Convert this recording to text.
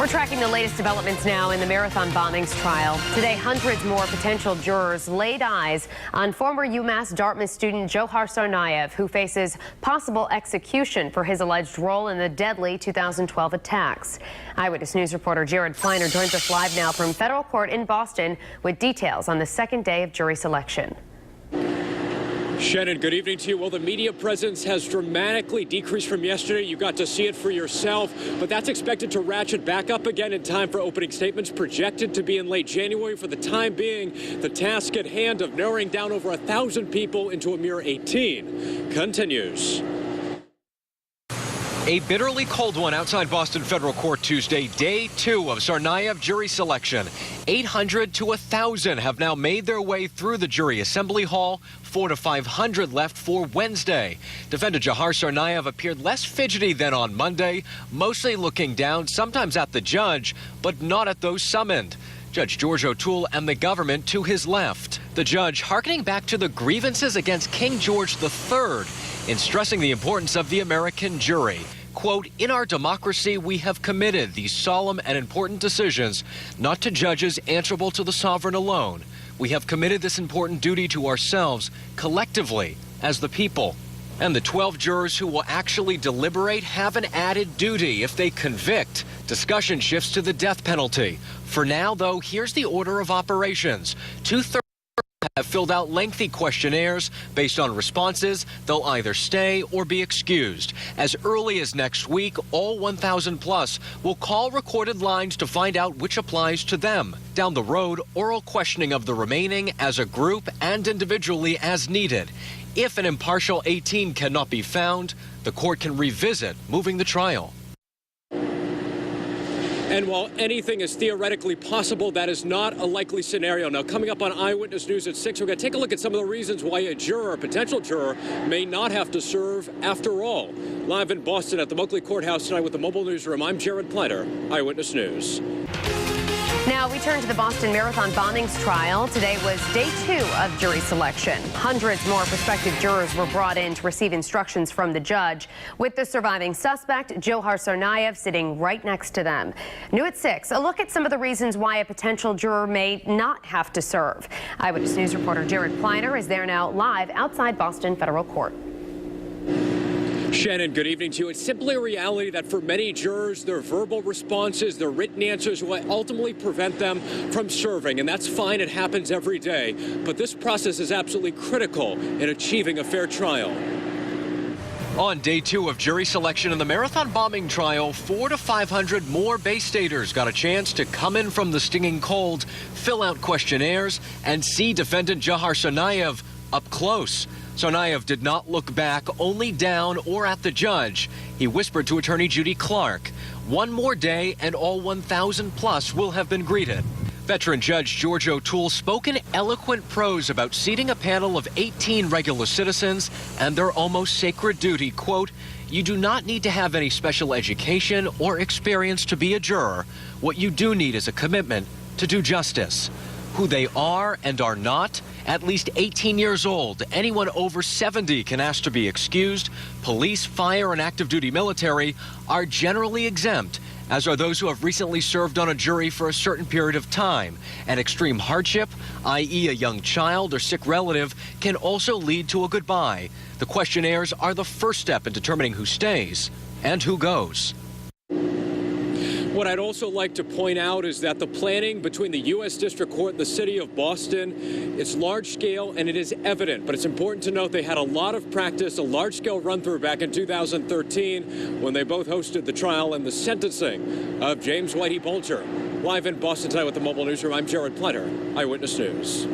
We're tracking the latest developments now in the Marathon bombings trial. Today, hundreds more potential jurors laid eyes on former UMass Dartmouth student Jurors Tsarnaev, who faces possible execution for his alleged role in the deadly 2012 attacks. Eyewitness News reporter Jared Pleiner joins us live now from federal court in Boston with details on the second day of jury selection. Shannon, good evening to you. Well, the media presence has dramatically decreased from yesterday. You got to see it for yourself, but that's expected to ratchet back up again in time for opening statements projected to be in late January. For the time being, the task at hand of narrowing down over 1,000 people into a mere 18 continues. A bitterly cold one outside Boston Federal Court Tuesday, day 2 of Tsarnaev jury selection. 800 to 1,000 have now made their way through the jury assembly hall. 400 to 500 left for Wednesday. Defendant Jurors Tsarnaev appeared less fidgety than on Monday, mostly looking down, sometimes at the judge, but not at those summoned. Judge George O'Toole and the government to his left. The judge hearkening back to the grievances against King George III in stressing the importance of the American jury. Quote, "In our democracy, we have committed these solemn and important decisions not to judges answerable to the sovereign alone. We have committed this important duty to ourselves collectively as the people." And the 12 jurors who will actually deliberate have an added duty if they convict. Discussion shifts to the death penalty. For now, though, here's the order of operations. 2/3 have filled out lengthy questionnaires. Based on responses, they'll either stay or be excused. As early as next week, all 1,000 plus will call recorded lines to find out which applies to them. Down the road, oral questioning of the remaining as a group and individually as needed. If an impartial 18 cannot be found, the court can revisit moving the trial. And while anything is theoretically possible, that is not a likely scenario. Now, coming up on Eyewitness News at 6, we're going to take a look at some of the reasons why a juror, a potential juror, may not have to serve after all. Live in Boston at the Moakley Courthouse tonight with the Mobile Newsroom, I'm Jared Pleiner, Eyewitness News. Now we turn to the Boston Marathon bombings trial. Today was day 2 of jury selection. Hundreds more prospective jurors were brought in to receive instructions from the judge, with the surviving suspect, Jurors Tsarnaev, sitting right next to them. New at 6, a look at some of the reasons why a potential juror may not have to serve. Eyewitness News reporter Jared Pleiner is there now live outside Boston Federal Court. Shannon, good evening to you. It's simply a reality that for many jurors, their verbal responses, their written answers will ultimately prevent them from serving. And that's fine. It happens every day. But this process is absolutely critical in achieving a fair trial. On day 2 of jury selection in the Marathon bombing trial, 400 to 500 more Bay Staters got a chance to come in from the stinging cold, fill out questionnaires, and see defendant Jurors Tsarnaev up close. Tsarnaev did not look back, only down or at the judge. He whispered to attorney Judy Clark, "One more day and all 1,000 plus will have been greeted." Veteran Judge George O'Toole spoke in eloquent prose about seating a panel of 18 regular citizens and their almost sacred duty. Quote, "You do not need to have any special education or experience to be a juror. What you do need is a commitment to do justice." Who they are and are not, at least 18 years old. Anyone over 70 can ask to be excused. Police, fire, and active duty military are generally exempt, as are those who have recently served on a jury for a certain period of time. And extreme hardship, i.e. a young child or sick relative, can also lead to a goodbye. The questionnaires are the first step in determining who stays and who goes. What I'd also like to point out is that the planning between the U.S. District Court and the City of Boston, it's large scale and it is evident. But it's important to note they had a lot of practice, a large scale run through back in 2013 when they both hosted the trial and the sentencing of James Whitey Bulger. Live in Boston tonight with the Mobile Newsroom, I'm Jared Pleiner, Eyewitness News.